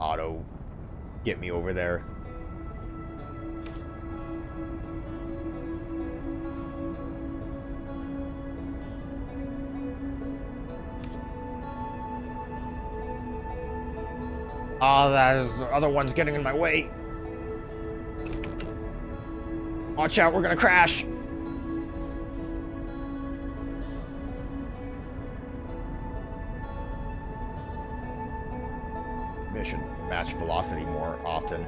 auto get me over there. Oh, that is the other one's getting in my way. Watch out, we're gonna crash. Maybe I should match velocity more often.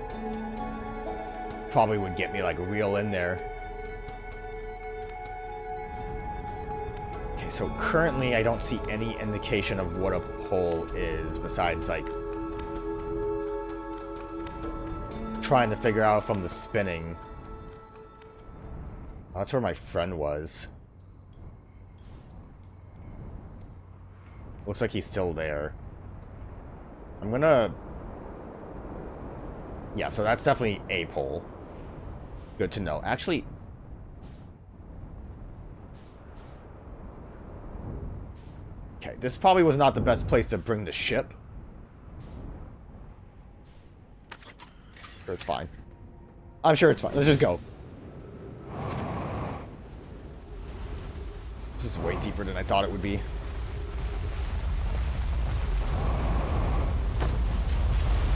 Probably would get me like real in there. Okay, so currently I don't see any indication of what a pole is besides like trying to figure out from the spinning. Oh, that's where my friend was. Looks like he's still there. I'm gonna... Yeah, so that's definitely a pole. Good to know. Actually... Okay, this probably was not the best place to bring the ship. Sure, it's fine. I'm sure it's fine. Let's just go. This is way deeper than I thought it would be.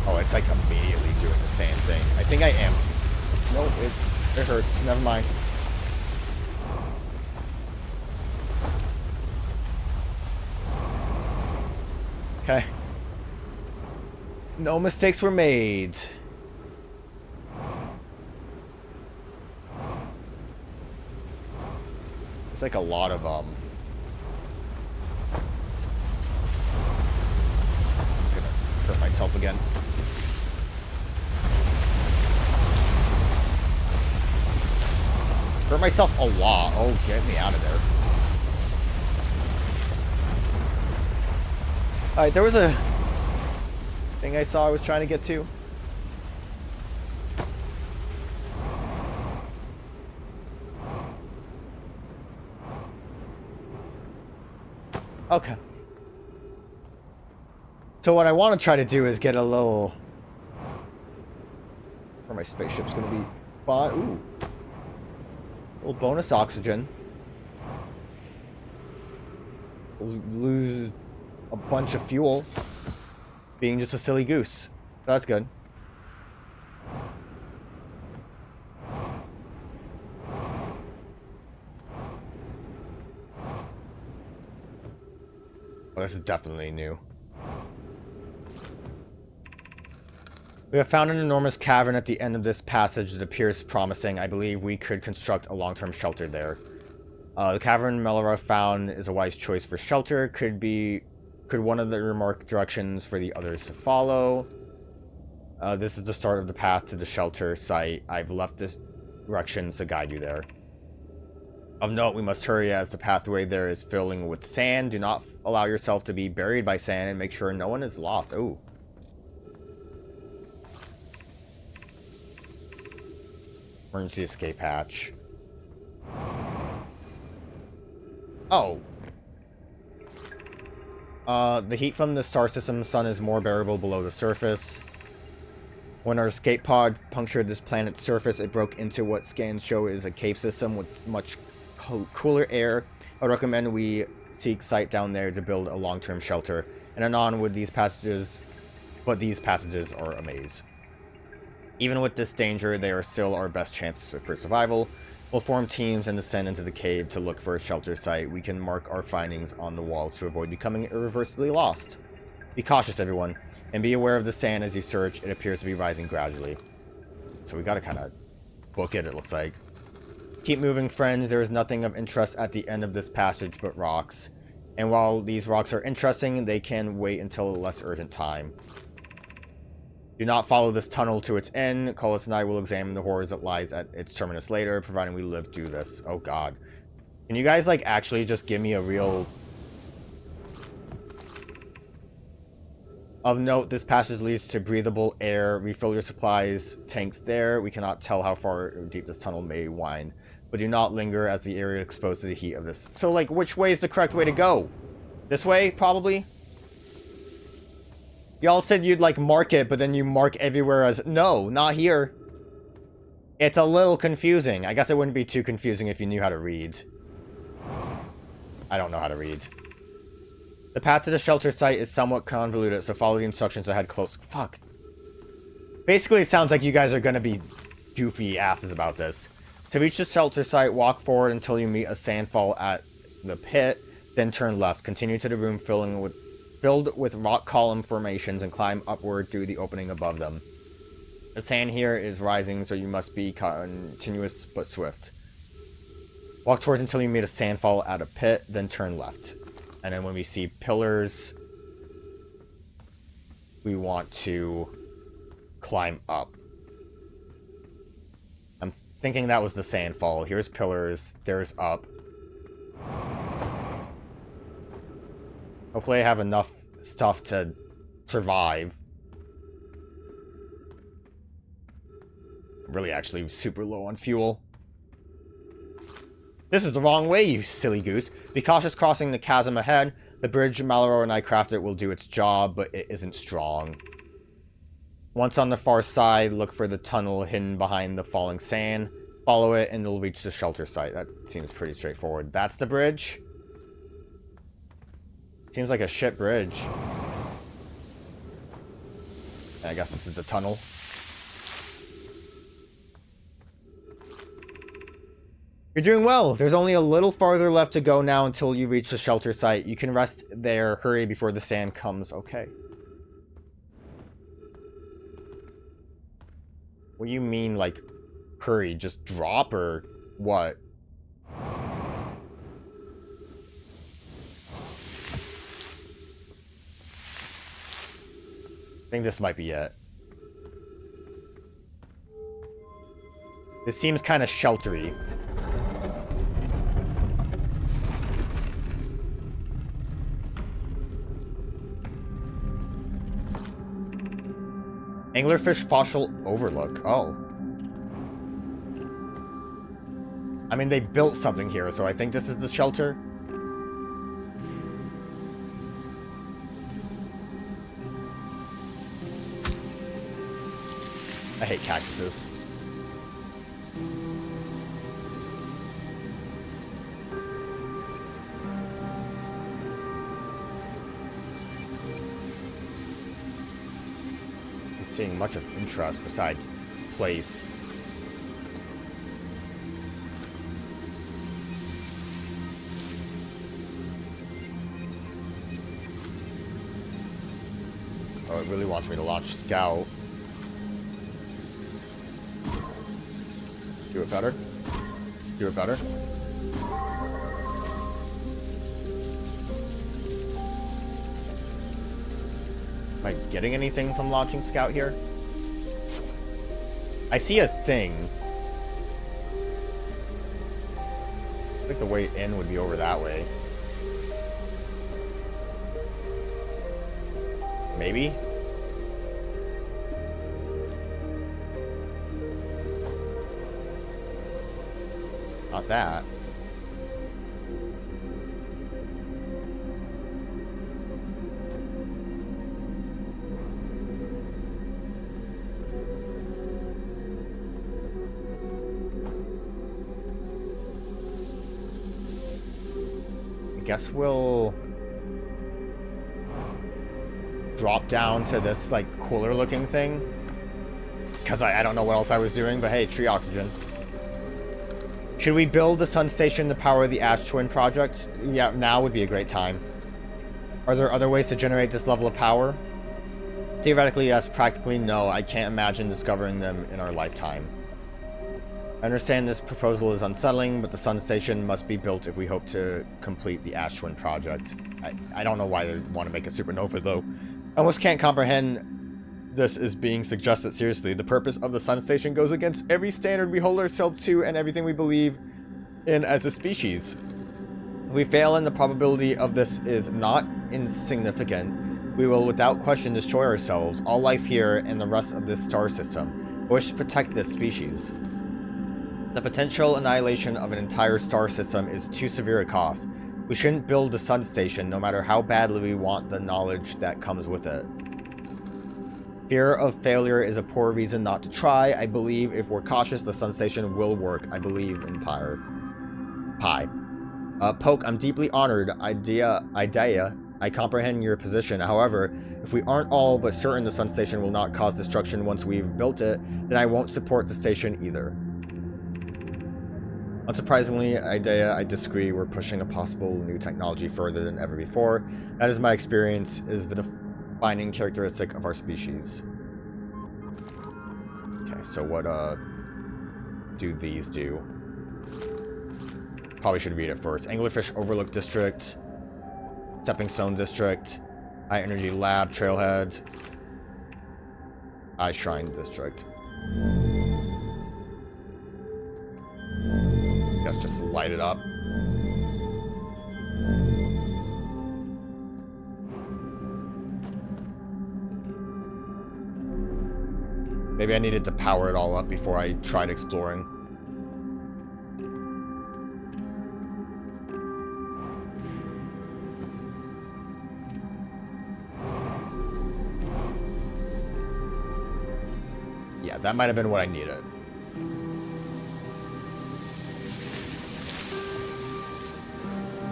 Oh, it's like immediately doing the same thing. I think I am. Nope, it hurts. Never mind. Okay. No mistakes were made. There's like a lot of I'm gonna hurt myself again. Hurt myself a lot. Oh, get me out of there. Alright, there was a thing I saw I was trying to get to. Okay. So what I want to try to do is get a little... Where my spaceship's going to be spot. Ooh. A little bonus oxygen. We'll lose a bunch of fuel. Being just a silly goose. That's good. Oh, this is definitely new. We have found an enormous cavern at the end of this passage that appears promising. I believe we could construct a long-term shelter there. The cavern Melora found is a wise choice for shelter. Could one of the remarked directions for the others to follow? This is the start of the path to the shelter site. I've left the directions to guide you there. Of note, we must hurry as the pathway there is filling with sand. Do not allow yourself to be buried by sand and make sure no one is lost. Ooh. Emergency escape hatch. Oh. The heat from the star system sun is more bearable below the surface. When our escape pod punctured this planet's surface, it broke into what scans show is a cave system with much cooler air. I would recommend we seek site down there to build a long-term shelter. And anon with these passages, but these passages are a maze. Even with this danger, they are still our best chance for survival. We'll form teams and descend into the cave to look for a shelter site. We can mark our findings on the walls to avoid becoming irreversibly lost. Be cautious, everyone, and be aware of the sand as you search. It appears to be rising gradually. So we gotta kind of book it, it looks like. Keep moving, friends. There is nothing of interest at the end of this passage but rocks. And while these rocks are interesting, they can wait until a less urgent time. Do not follow this tunnel to its end. Colas and I will examine the horrors that lies at its terminus later, providing we live to do this. Oh god. Can you guys, like, actually just give me a real... Of note, this passage leads to breathable air. Refill your supplies tanks there. We cannot tell how far or deep this tunnel may wind. But do not linger as the area is exposed to the heat of this. So, like, which way is the correct way to go? This way, probably? Y'all said you'd, like, mark it, but then you mark everywhere as, no, not here. It's a little confusing. I guess it wouldn't be too confusing if you knew how to read. I don't know how to read. The path to the shelter site is somewhat convoluted, so follow the instructions ahead close. Fuck. Basically, it sounds like you guys are gonna be goofy asses about this. To reach the shelter site, walk forward until you meet a sandfall at the pit, then turn left. Continue to the room filled with rock column formations and climb upward through the opening above them. The sand here is rising, so you must be continuous but swift. Walk towards until you meet a sandfall at a pit, then turn left. And then when we see pillars, we want to climb up. I'm thinking that was the sandfall. Here's pillars, there's up. Hopefully I have enough stuff to survive. Really actually super low on fuel. This is the wrong way, you silly goose. Be cautious crossing the chasm ahead. The bridge Maloro and I crafted will do its job, but it isn't strong. Once on the far side, look for the tunnel hidden behind the falling sand. Follow it and you'll reach the shelter site. That seems pretty straightforward. That's the bridge? Seems like a shit bridge. And I guess this is the tunnel. You're doing well. There's only a little farther left to go now until you reach the shelter site. You can rest there. Hurry before the sand comes. Okay. What do you mean, like, hurry? Just drop or what? I think this might be it. This seems kind of sheltery. Anglerfish fossil overlook. Oh. I mean, they built something here, so I think this is the shelter. I hate cactuses. Seeing much of interest besides place. Oh, it really wants me to launch Scout. Do it better. Do it better. Am I getting anything from launching Scout here? I see a thing. I think the way in would be over that way. Maybe? Not that. Guess we'll drop down to this, like, cooler looking thing. Because I don't know what else I was doing, but hey, tree oxygen. Should we build a sun station to power the Ash Twin project? Yeah, now would be a great time. Are there other ways to generate this level of power? Theoretically, yes. Practically, no. I can't imagine discovering them in our lifetime. I understand this proposal is unsettling, but the sun station must be built if we hope to complete the Ash Twin project. I don't know why they want to make a supernova, though. I almost can't comprehend this is being suggested seriously. The purpose of the sun station goes against every standard we hold ourselves to and everything we believe in as a species. If we fail, and the probability of this is not insignificant, we will without question destroy ourselves, all life here, and the rest of this star system. I wish to protect this species. The potential annihilation of an entire star system is too severe a cost. We shouldn't build the sun station, no matter how badly we want the knowledge that comes with it. Fear of failure is a poor reason not to try. I believe if we're cautious, the sun station will work. I believe in Pi. Poke, I'm deeply honored. Idea, I comprehend your position. However, if we aren't all but certain the sun station will not cause destruction once we've built it, then I won't support the station either. Unsurprisingly, Idea, I disagree. We're pushing a possible new technology further than ever before. That is my experience, is the defining characteristic of our species. Okay, so what do these do? Probably should read it first. Anglerfish Overlook District, Stepping Stone District, High Energy Lab Trailhead, Eye Shrine District. Guess just to light it up. Maybe I needed to power it all up before I tried exploring. Yeah, that might have been what I needed.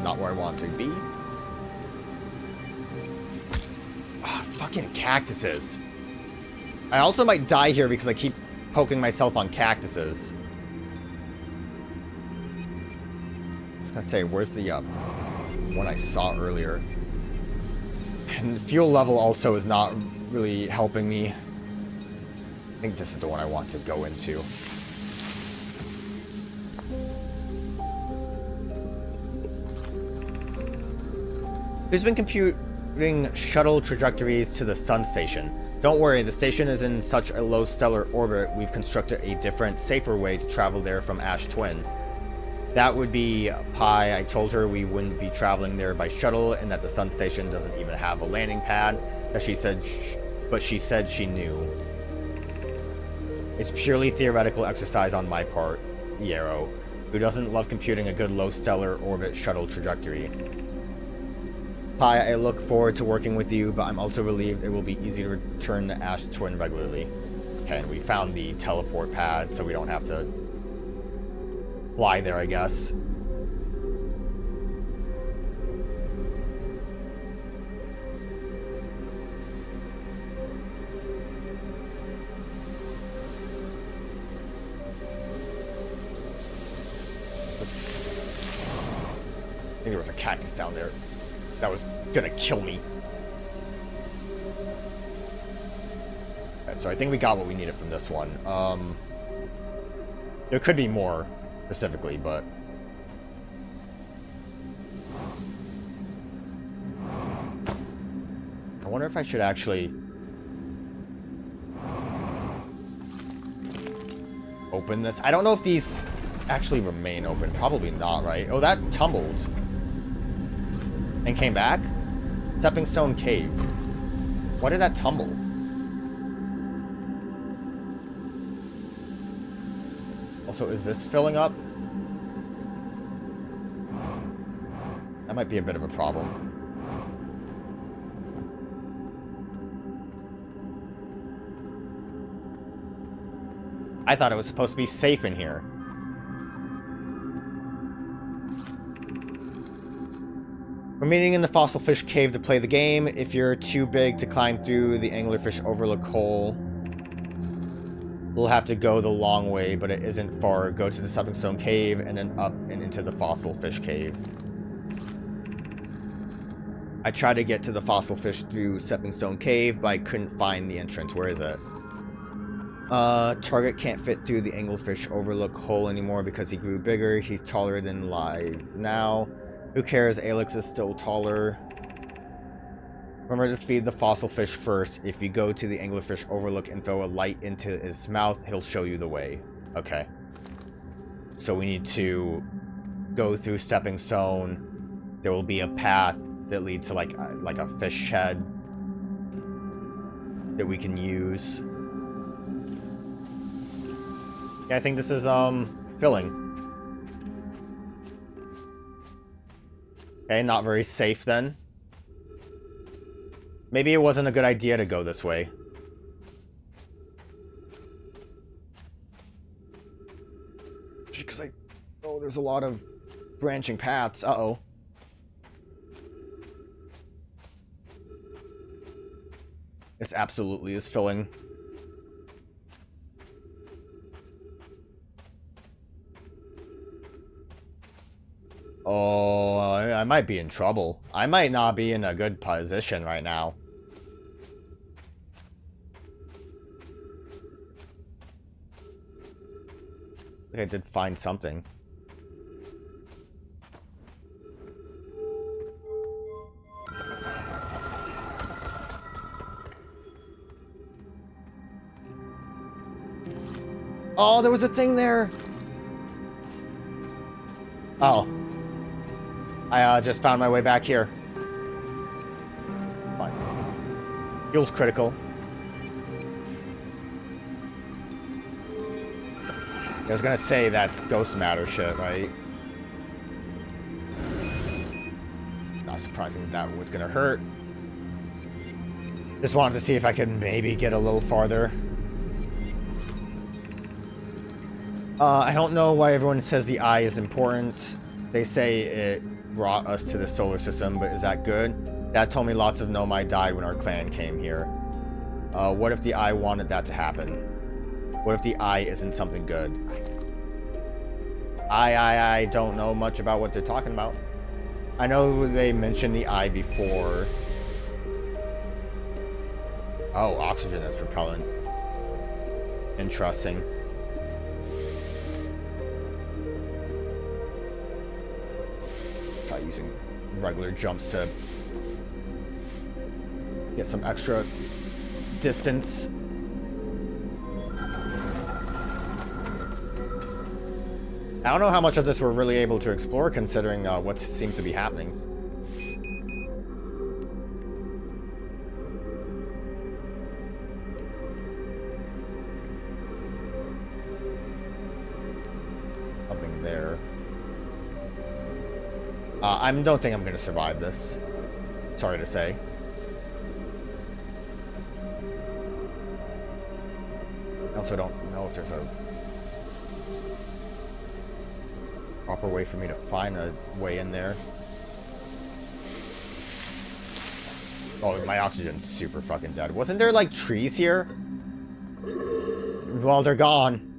Not where I want to be. Ah, fucking cactuses. I also might die here because I keep poking myself on cactuses. I was gonna say, where's the one I saw earlier? And the fuel level also is not really helping me. I think this is the one I want to go into. Who's been computing shuttle trajectories to the sun station? Don't worry, the station is in such a low stellar orbit, we've constructed a different, safer way to travel there from Ash Twin. That would be Pi. I told her we wouldn't be traveling there by shuttle and that the sun station doesn't even have a landing pad, but she said she knew. It's purely theoretical exercise on my part, Yarrow, who doesn't love computing a good low stellar orbit shuttle trajectory. Pi, I look forward to working with you, but I'm also relieved it will be easy to return to Ash Twin regularly. Okay, and we found the teleport pad, so we don't have to fly there, I guess. I think there was a cactus down there. That was gonna kill me. Okay, so I think we got what we needed from this one. There could be more, specifically, but... I wonder if I should actually... open this. I don't know if these actually remain open. Probably not, right? Oh, that tumbled. And came back? Stepping Stone Cave. Why did that tumble? Also, is this filling up? That might be a bit of a problem. I thought it was supposed to be safe in here. We're meeting in the Fossil Fish Cave to play the game. If you're too big to climb through the Anglerfish Overlook hole, we'll have to go the long way, but it isn't far. Go to the Stepping Stone Cave and then up and into the Fossil Fish Cave. I tried to get to the Fossil Fish through Stepping Stone Cave, but I couldn't find the entrance. Where is it? Target can't fit through the Anglerfish Overlook hole anymore because he grew bigger. He's taller than live now. Who cares? Alex is still taller. Remember to feed the fossil fish first. If you go to the Anglerfish Overlook and throw a light into his mouth, he'll show you the way. Okay. So we need to go through Stepping Stone. There will be a path that leads to like a fish shed that we can use. Yeah, I think this is filling. Okay, not very safe then. Maybe it wasn't a good idea to go this way. Oh, there's a lot of branching paths. Uh-oh. This absolutely is filling. Oh, I might be in trouble. I might not be in a good position right now. I think I did find something. Oh, there was a thing there. Oh. I just found my way back here. Fine. Feels critical. I was gonna say that's ghost matter shit, right? Not surprising that was gonna hurt. Just wanted to see if I could maybe get a little farther. I don't know why everyone says the eye is important. They say it brought us to the solar system, but is that good? Dad told me lots of Nomai died when our clan came here. What if the eye wanted that to happen? What if the eye isn't something good? I don't know much about what they're talking about. I know they mentioned the eye before. Oh, oxygen as propellant. Interesting. Try using regular jumps to get some extra distance. I don't know how much of this we're really able to explore considering what seems to be happening. Something there. I don't think I'm going to survive this. Sorry to say. I also don't know if there's a proper way for me to find a way in there. Oh, my oxygen's super fucking dead. Wasn't there, like, trees here? Well, they're gone.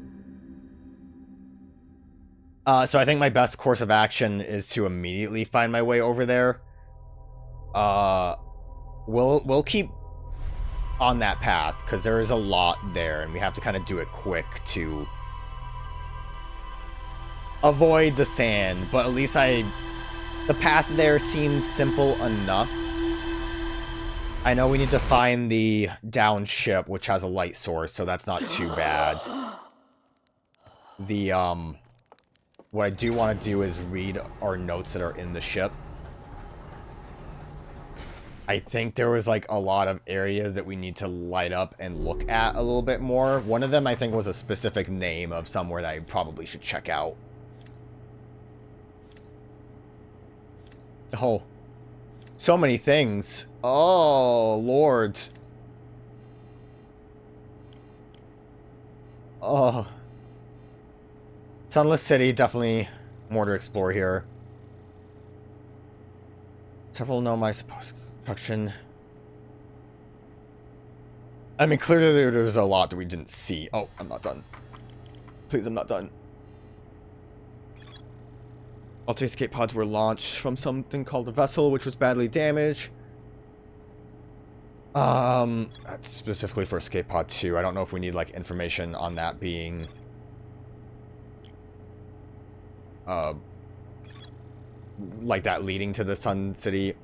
So I think my best course of action is to immediately find my way over there. We'll keep on that path, because there is a lot there, and we have to kind of do it quick to avoid the sand, but at least the path there seems simple enough. I know we need to find the downed ship, which has a light source, so that's not too bad. What I do want to do is read our notes that are in the ship. I think there was like a lot of areas that we need to light up and look at a little bit more. One of them I think was a specific name of somewhere that I probably should check out. Oh, so many things. Oh, Lord. Oh. Sunless City, definitely more to explore here. Several Nomai construction. I mean, clearly there's a lot that we didn't see. Oh, I'm not done. Please, I'm not done. All 3 escape pods were launched from something called a vessel, which was badly damaged. That's specifically for escape pod 2. I don't know if we need, like, information on that being... like that leading to the Sun City.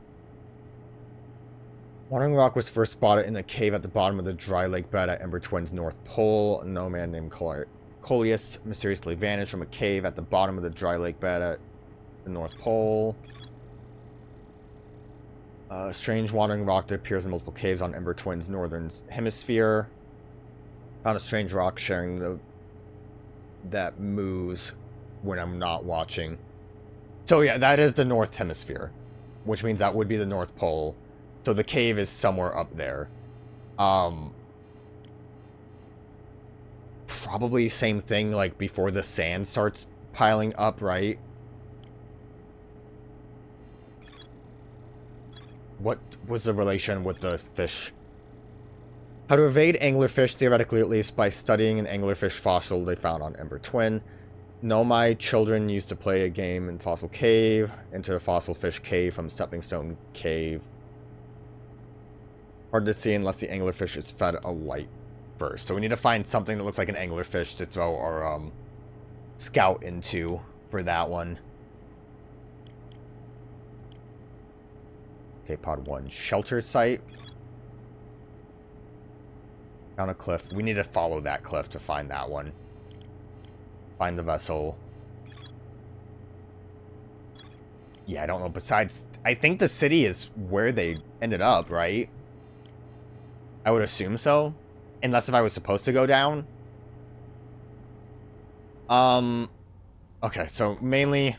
Wandering rock was first spotted in a cave at the bottom of the dry lake bed at Ember Twin's North Pole. No man named Coleus mysteriously vanished from a cave at the bottom of the dry lake bed at the North Pole. A strange wandering rock that appears in multiple caves on Ember Twin's northern hemisphere. Found a strange rock sharing that moves when I'm not watching. So yeah, that is the North Hemisphere, which means that would be the North Pole. So the cave is somewhere up there. Probably same thing, like before the sand starts piling up, right? What was the relation with the fish? How to evade anglerfish, theoretically at least, by studying an anglerfish fossil they found on Ember Twin. No, my children used to play a game in Fossil Cave, into a fossil fish cave from Stepping Stone Cave. Hard to see unless the anglerfish is fed a light first. So we need to find something that looks like an anglerfish to throw our scout into for that one. Okay, pod 1. Shelter site. Down a cliff. We need to follow that cliff to find that one. Find the vessel. Yeah, I don't know. Besides, I think the city is where they ended up, right? I would assume so. Unless if I was supposed to go down. Okay, so mainly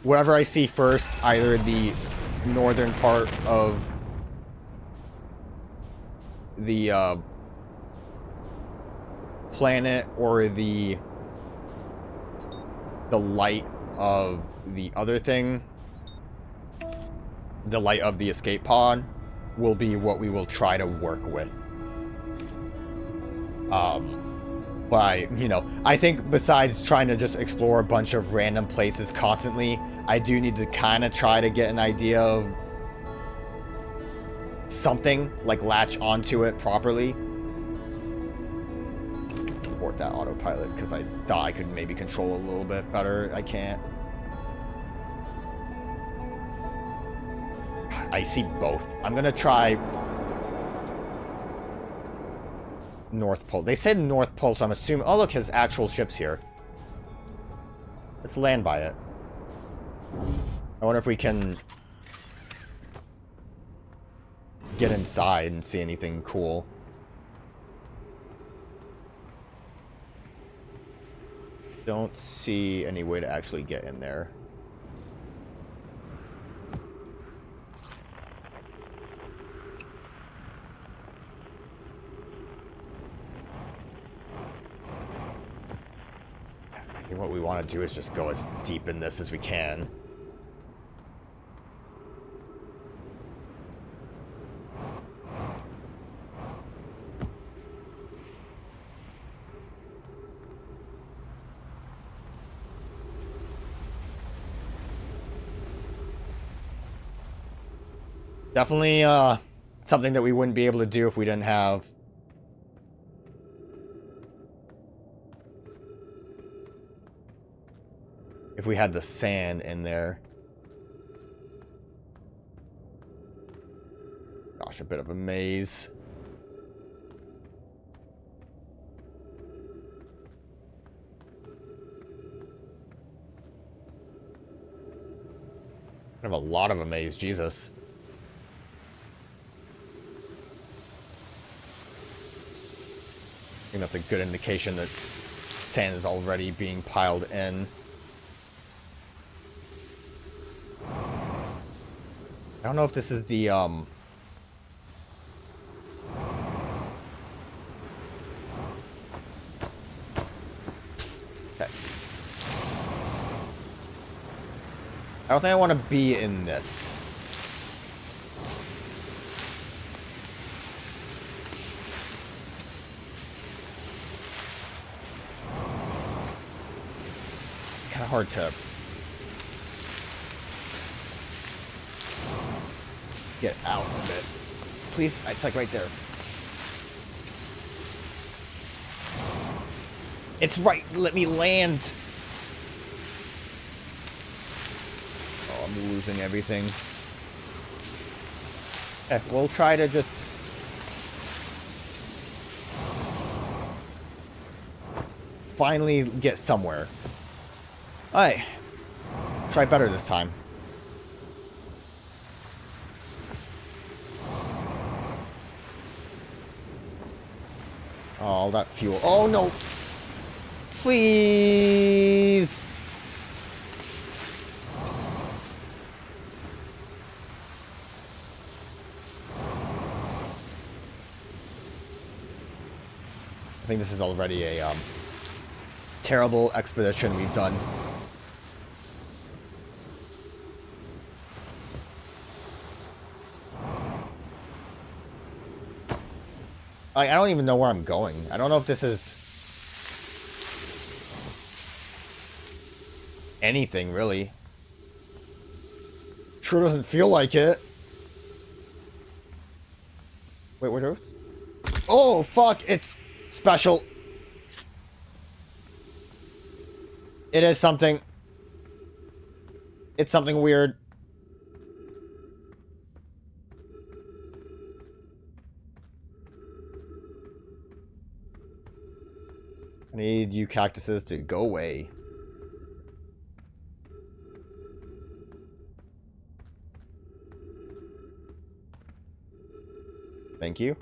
whatever I see first, either the northern part of the planet or the light of the other thing, the light of the escape pod, will be what we will try to work with. But you know, I think besides trying to just explore a bunch of random places constantly, I do need to kind of try to get an idea of something, like latch onto it properly. Abort that autopilot, because I thought I could maybe control a little bit better. I can't. I see both. I'm gonna try North Pole. They said North Pole, so I'm assuming... Oh, look, his actual ship's here. Let's land by it. I wonder if we can get inside and see anything cool. Don't see any way to actually get in there. I think what we want to do is just go as deep in this as we can. Definitely something that we wouldn't be able to do if we didn't have if we had the sand in there. Gosh, a bit of a maze. I have a lot of a maze, Jesus. I think that's a good indication that sand is already being piled in. I don't know if this is the, Okay. I don't think I want to be in this. It's kind of hard to get out of it. Please, it's like right there. It's right, let me land. Oh, I'm losing everything. We'll try to just... finally get somewhere. Alright. Try better this time. Oh, that fuel. Oh, no. Please. I think this is already a terrible expedition we've done. I don't even know where I'm going. I don't know if this is anything, really. Sure doesn't feel like it. Wait, what are those? Oh, fuck, it's special. It is something. It's something weird. I need you cactuses to go away. Thank you.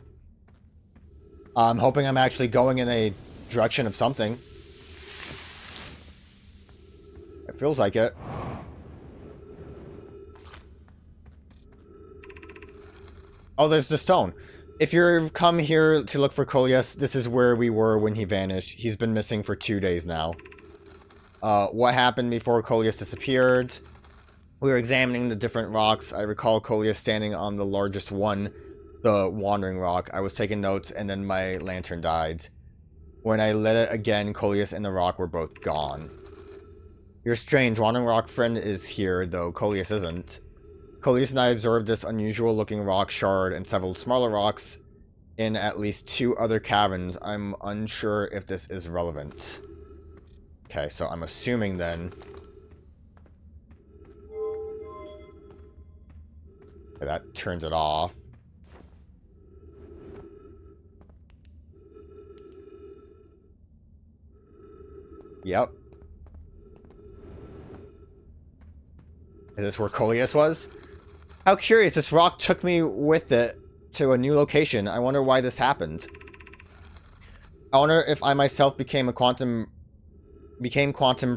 I'm hoping I'm actually going in a direction of something. It feels like it. Oh, there's the stone. If you've come here to look for Coleus, this is where we were when he vanished. He's been missing for 2 days now. What happened before Coleus disappeared? We were examining the different rocks. I recall Coleus standing on the largest one, the wandering rock. I was taking notes and then my lantern died. When I lit it again, Coleus and the rock were both gone. You're strange. Wandering rock friend is here, though Coleus isn't. Coleus and I observed this unusual looking rock shard and several smaller rocks in at least 2 other caverns. I'm unsure if this is relevant. Okay, so I'm assuming then... Okay, that turns it off. Yep. Is this where Coleus was? How curious, this rock took me with it to a new location. I wonder why this happened. I wonder if I myself became quantum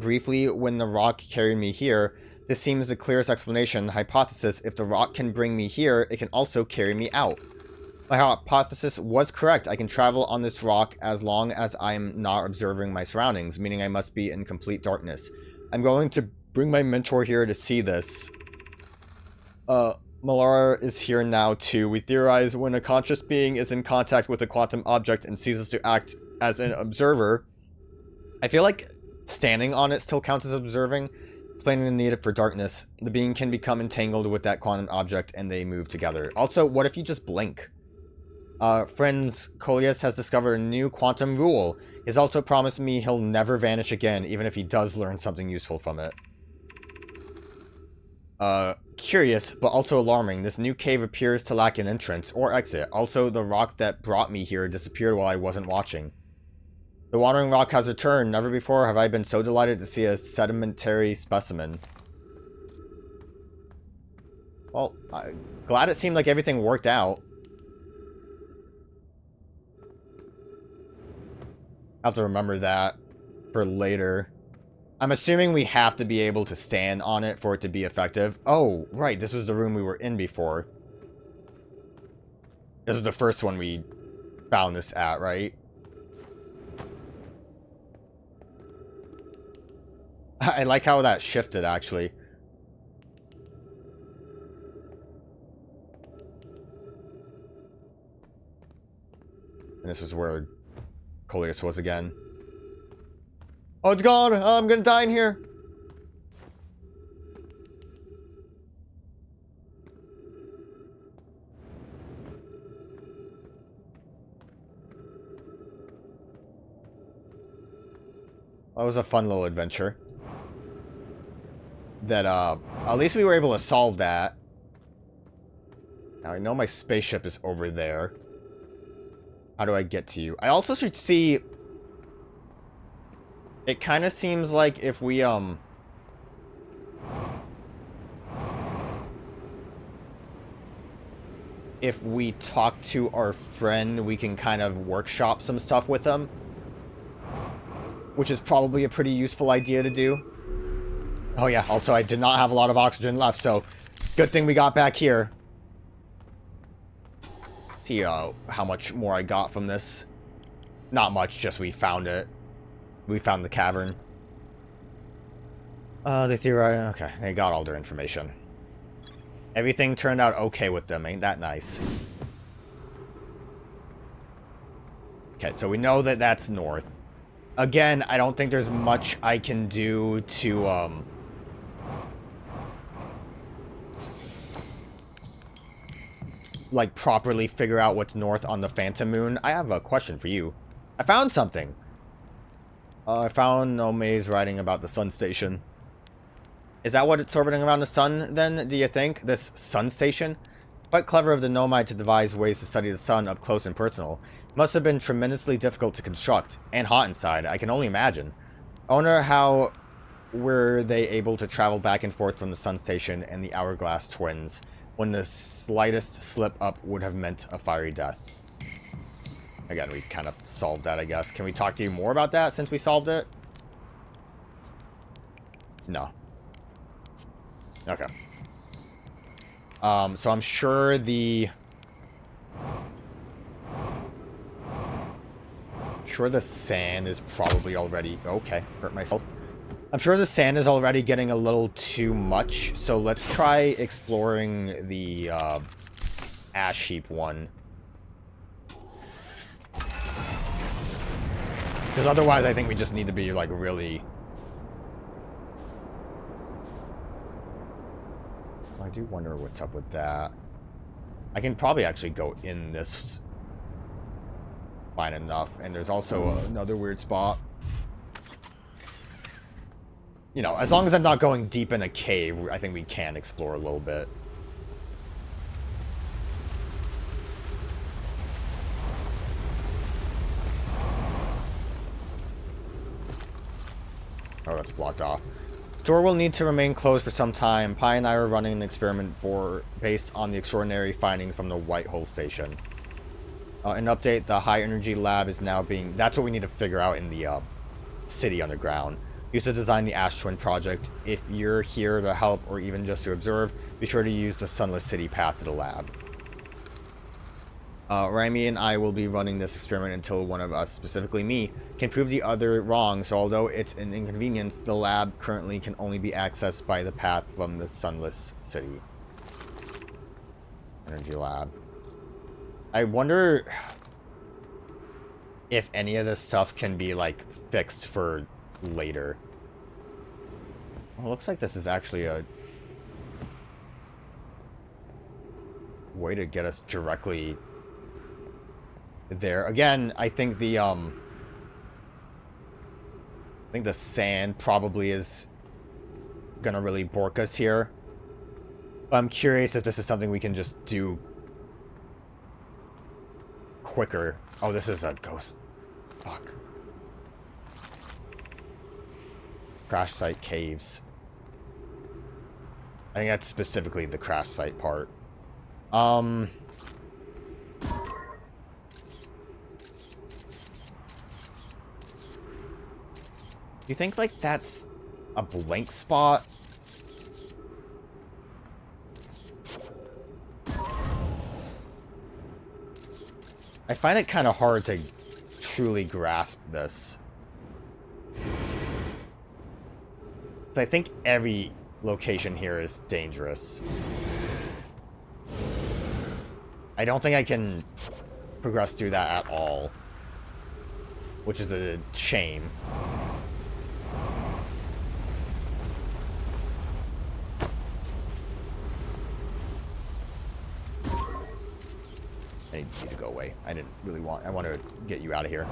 briefly when the rock carried me here. This seems the clearest explanation. Hypothesis, if the rock can bring me here, it can also carry me out. My hypothesis was correct. I can travel on this rock as long as I'm not observing my surroundings, meaning I must be in complete darkness. I'm going to bring my mentor here to see this. Malara is here now too. We theorize when a conscious being is in contact with a quantum object and ceases to act as an observer. I feel like standing on it still counts as observing, explaining the need for darkness. The being can become entangled with that quantum object and they move together. Also, what if you just blink? Friends, Coleus has discovered a new quantum rule. He's also promised me he'll never vanish again, even if he does learn something useful from it. Curious, but also alarming. This new cave appears to lack an entrance or exit. Also, the rock that brought me here disappeared while I wasn't watching. The wandering rock has returned. Never before have I been so delighted to see a sedimentary specimen. Well, I'm glad it seemed like everything worked out. I have to remember that for later. I'm assuming we have to be able to stand on it for it to be effective. Oh, right. This was the room we were in before. This was the first one we found this at, right? I like how that shifted, actually. And this is where Coleus was again. Oh, it's gone! I'm gonna die in here! That was a fun little adventure. That, at least we were able to solve that. Now, I know my spaceship is over there. How do I get to you? I also should see... It kind of seems like if we, if we talk to our friend, we can kind of workshop some stuff with them. Which is probably a pretty useful idea to do. Oh yeah, also I did not have a lot of oxygen left, so good thing we got back here. See how much more I got from this. Not much, just we found it. We found the cavern. They theorize... Okay, they got all their information. Everything turned out okay with them. Ain't that nice? Okay, so we know that that's north. Again, I don't think there's much I can do to, like, properly figure out what's north on the Phantom Moon. I have a question for you. I found something. I found Ome's writing about the sun station. Is that what it's orbiting around the sun, then, do you think? This sun station? Quite clever of the Nomai to devise ways to study the sun up close and personal. It must have been tremendously difficult to construct, and hot inside, I can only imagine. I wonder how were they able to travel back and forth from the sun station and the Hourglass Twins, when the slightest slip up would have meant a fiery death. Again, we kind of solved that, I guess. Can we talk to you more about that since we solved it? No. Okay. So I'm sure the... sand is probably already... Okay, hurt myself. I'm sure the sand is already getting a little too much, so let's try exploring the ash heap one. Because otherwise I think we just need to be, like, really... I do wonder what's up with that. I can probably actually go in this fine enough. And there's also another weird spot. You know, as long as I'm not going deep in a cave, I think we can explore a little bit. Oh, that's blocked off. Store will need to remain closed for some time. Pi and I are running an experiment based on the extraordinary finding from the White Hole Station. An update, the high energy lab is now being... That's what we need to figure out in the city underground. We used to design the Ash Twin project. If you're here to help or even just to observe, be sure to use the Sunless City path to the lab. Rami and I will be running this experiment until one of us, specifically me, can prove the other wrong, so although it's an inconvenience, the lab currently can only be accessed by the path from the Sunless City. Energy lab. I wonder if any of this stuff can be, like, fixed for later. Well, it looks like this is actually a way to get us directly there. Again, I think the sand probably is gonna really bork us here. I'm curious if this is something we can just do quicker. Oh, this is a ghost. Fuck. Crash site caves. I think that's specifically the crash site part. Do you think, like, that's a blank spot? I find it kind of hard to truly grasp this. I think every location here is dangerous. I don't think I can progress through that at all, which is a shame. I need you to go away. I didn't really want... I want to get you out of here.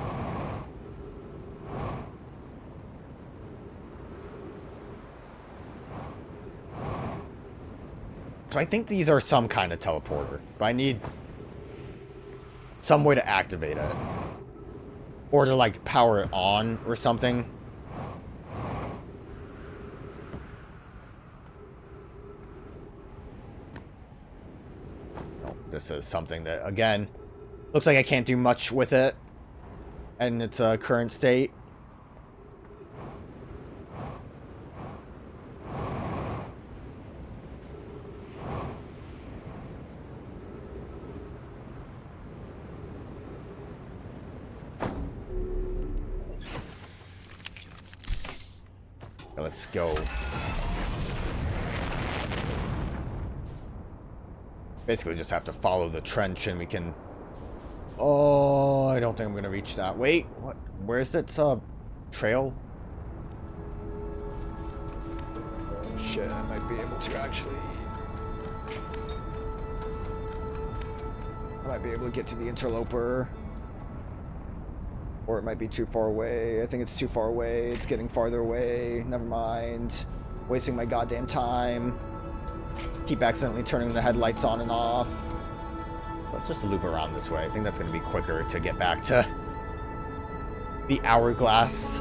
So I think these are some kind of teleporter, but I need some way to activate it. Or to, like, power it on or something. Oh, this is something that, again, looks like I can't do much with it in its current state. let's go. Basically, we just have to follow the trench and we can... Oh, I don't think I'm going to reach that. Wait, what? Where's that trail? Oh, shit, I might be able to actually... I might be able to get to the interloper. Or it might be too far away. I think it's too far away. It's getting farther away. Never mind. Wasting my goddamn time. Keep accidentally turning the headlights on and off. Let's just loop around this way. I think that's going to be quicker to get back to the hourglass.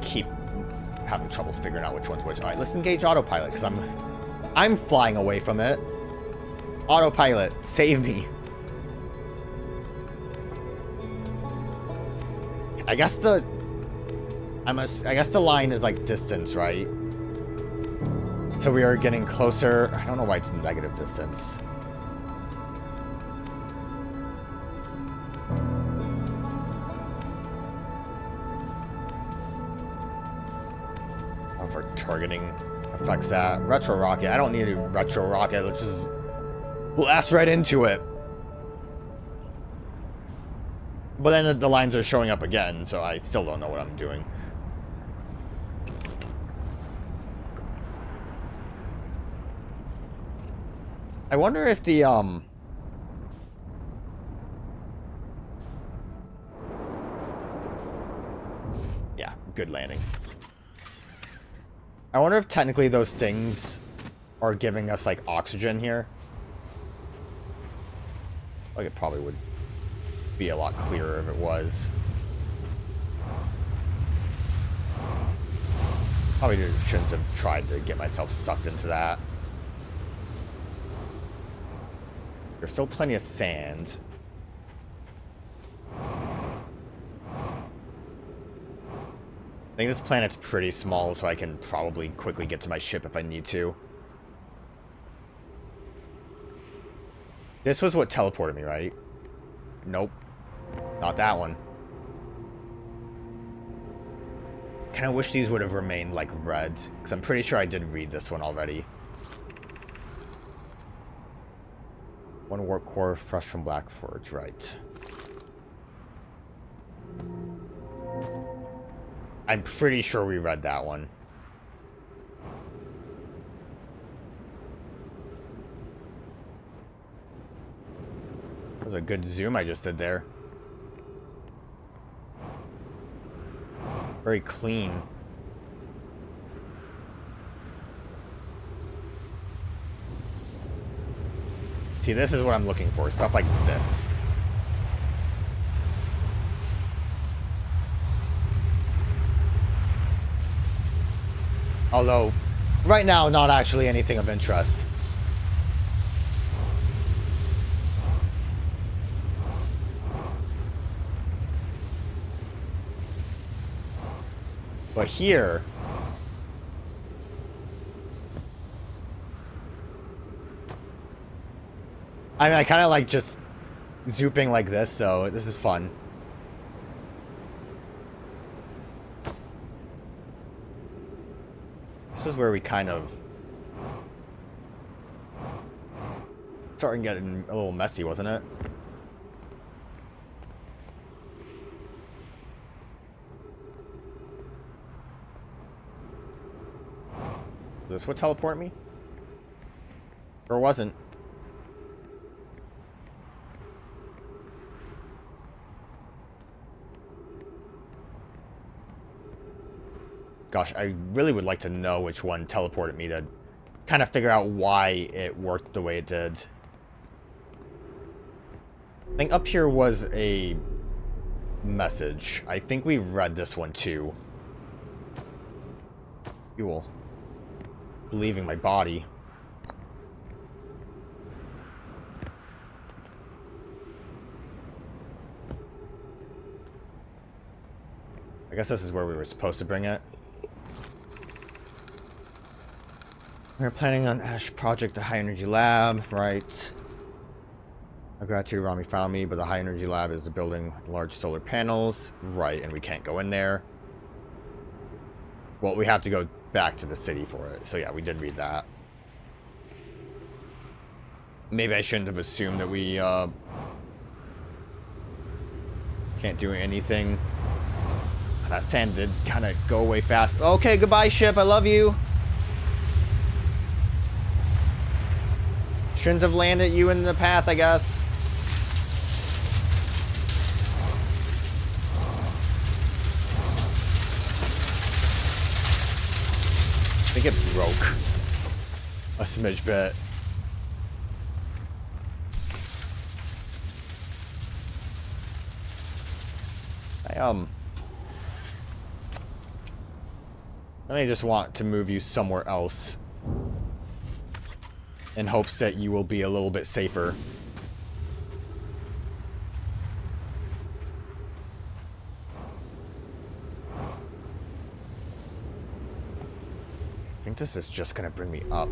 Keep having trouble figuring out which one's which. All right, let's engage autopilot because I'm flying away from it. Autopilot, save me. I guess the line is like distance, right? So we are getting closer. I don't know why it's negative distance. For targeting affects that. Retro rocket. I don't need a retro rocket. Let's just blast right into it. But then the lines are showing up again, so I still don't know what I'm doing. I wonder if the yeah, good landing. I wonder if technically those things are giving us like oxygen here. Like it probably would be a lot clearer if it was. Probably shouldn't have tried to get myself sucked into that. There's still plenty of sand. I think this planet's pretty small, so I can probably quickly get to my ship if I need to. This was what teleported me, right? Nope. Not that one. Kinda wish these would have remained, like, red. Because I'm pretty sure I did read this one already. One warp core, fresh from Black Forge, right. I'm pretty sure we read that one. That was a good zoom I just did there. Very clean. See, this is what I'm looking for. Stuff like this. Although, right now, not actually anything of interest. But here... I mean, I kind of like just zooping like this, so this is fun. This is where we kind of starting getting a little messy, wasn't it? Is this what teleported me? Or wasn't? Gosh, I really would like to know which one teleported me to kind of figure out why it worked the way it did. I think up here was a message. I think we've read this one too. Fuel. Leaving my body. I I guess this is where we were supposed to bring it. We're planning on Ash Project, the High Energy Lab, right? I gratitude Rami found me, but the High Energy Lab is building large solar panels. Right, and we can't go in there. Well, we have to go back to the city for it. So yeah, we did read that. Maybe I shouldn't have assumed that we can't do anything. That sand did kind of go away fast. Okay, goodbye ship, I love you. Shouldn't have landed you in the path, I guess. I think it broke a smidge bit. I just want to move you somewhere else in hopes that you will be a little bit safer. I think this is just gonna bring me up.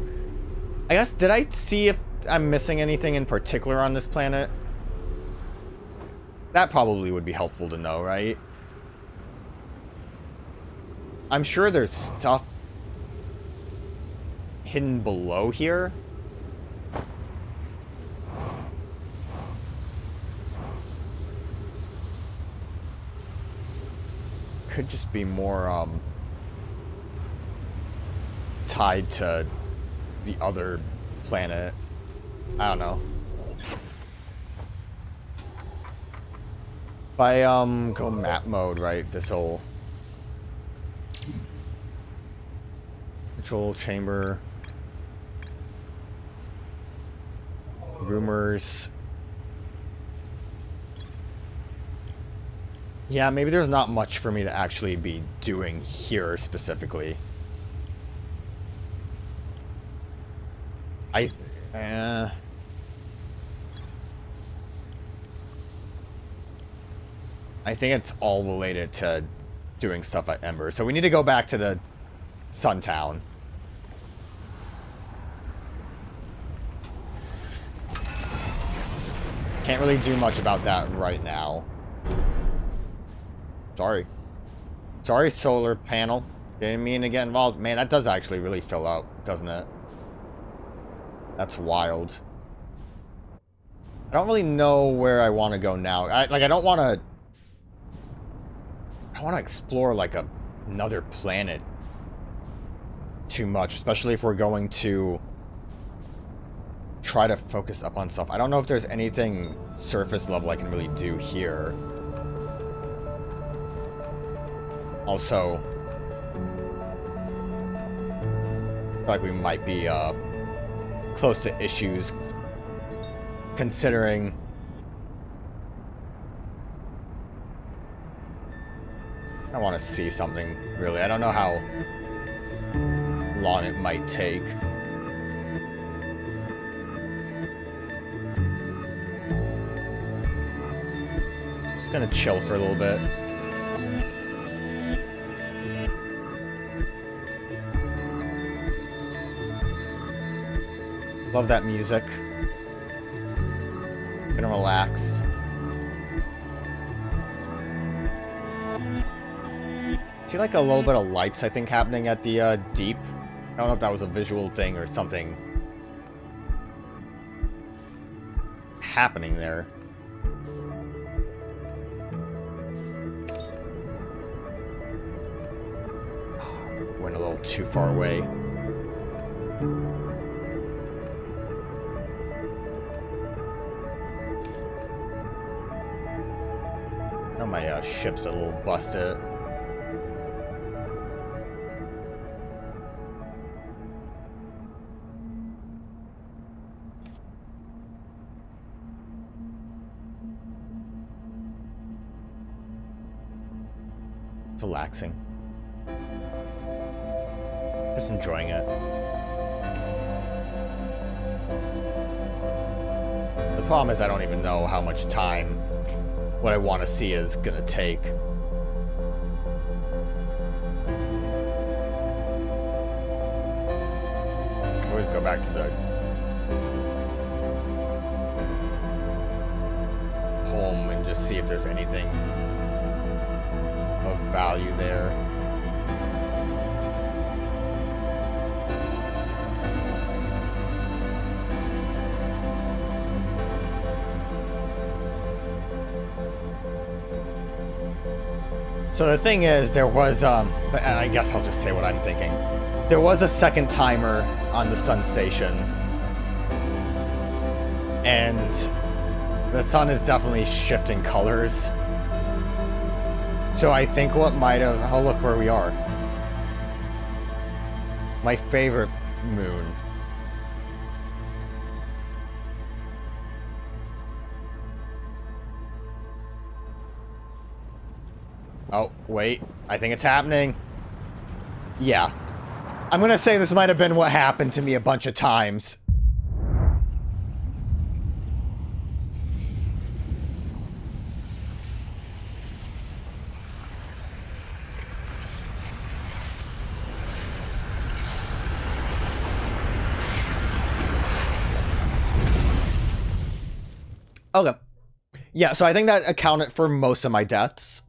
I guess, did I see if I'm missing anything in particular on this planet? That probably would be helpful to know, right? I'm sure there's stuff hidden below here. Could just be more, tied to the other planet. I don't know. If I, go map mode, right, this'll... Control chamber. Rumors. Yeah, maybe there's not much for me to actually be doing here specifically. I think it's all related to doing stuff at Ember. So we need to go back to the Sun Town. Can't really do much about that right now. Sorry. Sorry, solar panel. Didn't mean to get involved. Man, that does actually really fill out, doesn't it? That's wild. I don't really know where I want to go now. I don't want to... I want to explore, like, another planet too much. Especially if we're going to try to focus up on stuff. I don't know if there's anything surface level I can really do here. Also, I feel like we might be close to issues, considering I want to see something, really. I don't know how long it might take. Just gonna chill for a little bit. Love that music. Gonna relax. See, like, a little bit of lights, I think, happening at the deep. I don't know if that was a visual thing or something happening there. Went a little too far away. Oh, my ship's a little busted. Relaxing. Just enjoying it. The problem is I don't even know how much time what I want to see is gonna take. always go back to the poem and just see if there's anything of value there. So the thing is, there was, I guess I'll just say what I'm thinking. There was a second timer on the sun station. And the sun is definitely shifting colors. So I think what might have... Oh, look where we are. My favorite moon. Oh, wait. I think it's happening. Yeah. I'm gonna say this might have been what happened to me a bunch of times. Okay. Yeah, so I think that accounted for most of my deaths.